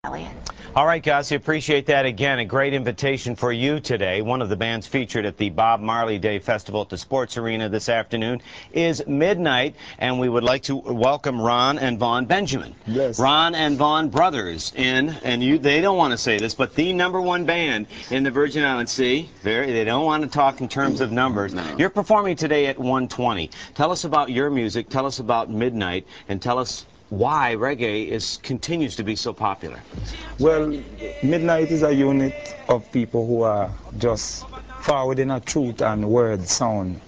Elliot. All right, guys, we appreciate that. Again, a great invitation for you today. One of the bands featured at the Bob Marley Day Festival at the Sports Arena this afternoon is Midnite, and we would like to welcome Ron and Vaughn Benjamin. Yes. Ron and Vaughn brothers and they don't want to say this, but the #1 band in the Virgin Islands. See, they don't want to talk in terms of numbers. No. You're performing today at 120. Tell us about your music, tell us about Midnite, and tell us why reggae continues to be so popular. Well, Midnite is a unit of people who are just forward in a truth and word sound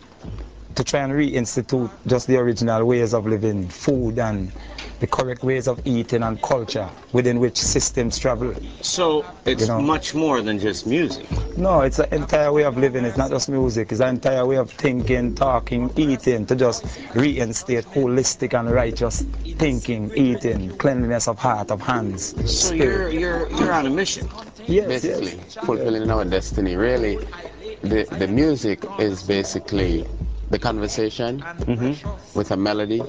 to try and reinstitute just the original ways of living, food and the correct ways of eating and culture within which systems travel. So it's much more than just music. No, it's an entire way of living. It's not just music. It's an entire way of thinking, talking, eating, to just reinstate holistic and righteous thinking, eating, cleanliness of heart, of hands. So spirit. you're on a mission. Yes, basically yes. fulfilling our destiny. Really, the music is basically the conversation with a melody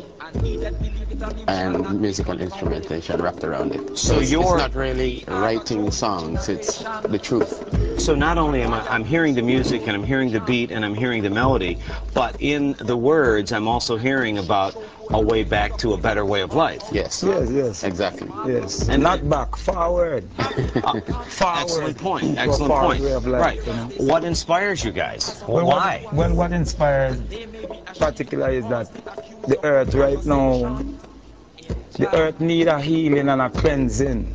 and musical instrumentation wrapped around it. So it's not really writing songs, it's the truth. So not only am I'm hearing the music and I'm hearing the beat and I'm hearing the melody, but in the words I'm also hearing about a way back to a better way of life. Yes. Yes, yes. Exactly. Yes. And not back, forward. Forward. Excellent point. To a Excellent forward point. way of life, Right. you know. What inspires you guys? Well, Why? What inspired particularly is that the earth right now, the earth need a healing and a cleansing,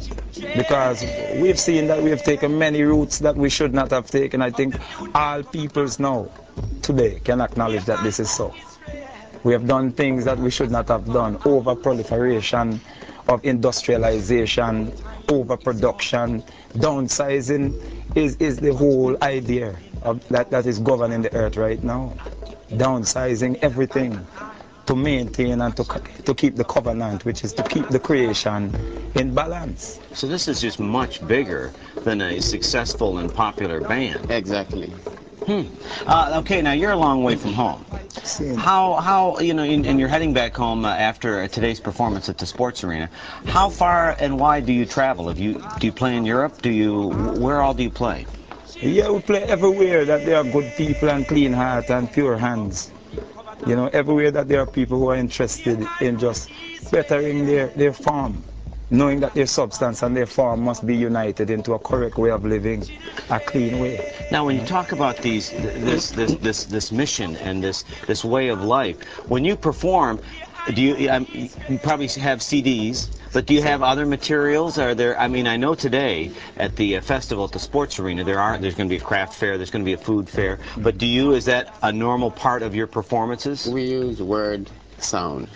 because we've seen that we have taken many routes that we should not have taken. I think all peoples now today can acknowledge that this is so. We have done things that we should not have done. Over-proliferation of industrialization, overproduction, downsizing is the whole idea of that is governing the earth right now. Downsizing everything to maintain and to keep the covenant, which is to keep the creation in balance. So this is just much bigger than a successful and popular band. Exactly. Okay, now you're a long way from home. How and you're heading back home after today's performance at the sports arena. How far and wide do you travel? Do you play in Europe? Where all do you play? Yeah, we play everywhere that there are good people and clean heart and pure hands. You know, everywhere that there are people who are interested in just bettering their form, knowing that their substance and their form must be united into a correct way of living, a clean way. Now, when you talk about this mission and this way of life, when you perform, do you probably have CDs, but do you have other materials? Are there? I mean, I know today at the festival at the sports arena there's going to be a craft fair, there's going to be a food fair, but is that a normal part of your performances? We use word, sound,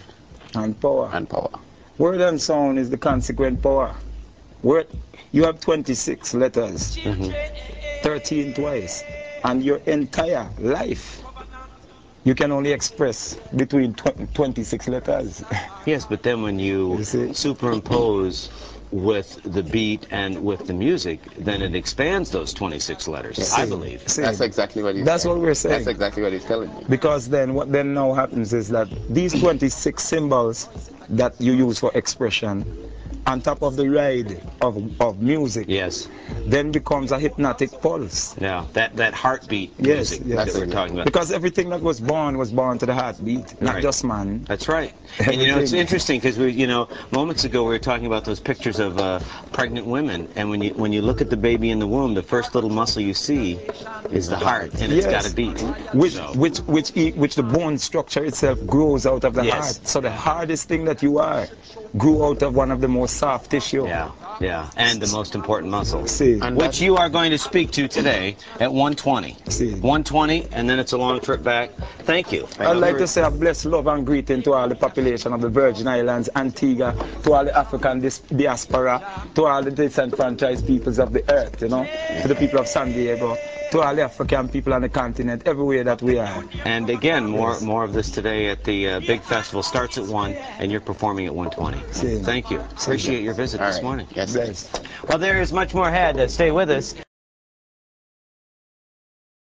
and power. and power. Word and sound is the consequent power. Word, you have 26 letters, 13 twice, and your entire life you can only express between 26 letters. Yes, but then when you superimpose with the beat and with the music, then it expands those 26 letters, I believe. That's exactly what he's That's saying. what we're saying. That's exactly what he's telling me. Because then what then now happens is that these 26 symbols that you use for expression, on top of the ride of music, yes, then becomes a hypnotic pulse. Yeah, that heartbeat Yes, music yes. that we're talking about. Because everything that was born to the heartbeat, not Right. just man. That's right. And it's interesting because moments ago we were talking about those pictures of pregnant women, and when you look at the baby in the womb, the first little muscle you see is the heart, and it's got a beat. Which the bone structure itself grows out of the heart. So the hardest thing that you are grew out of one of the most soft tissue. Yeah, and the most important muscle, And which you are going to speak to today at 1:20. 1:20, and then it's a long trip back. Thank you. I'd like to say a blessed love and greeting to all the population of the Virgin Islands, Antigua, to all the African diaspora, to all the disenfranchised peoples of the earth, to the people of San Diego, to all the African people on the continent, everywhere that we are. And again, more of this today at the big festival. Starts at 1, and you're performing at 1:20. Thank you. Appreciate your visit this morning. Yes. Well, there is much more ahead. Stay with us.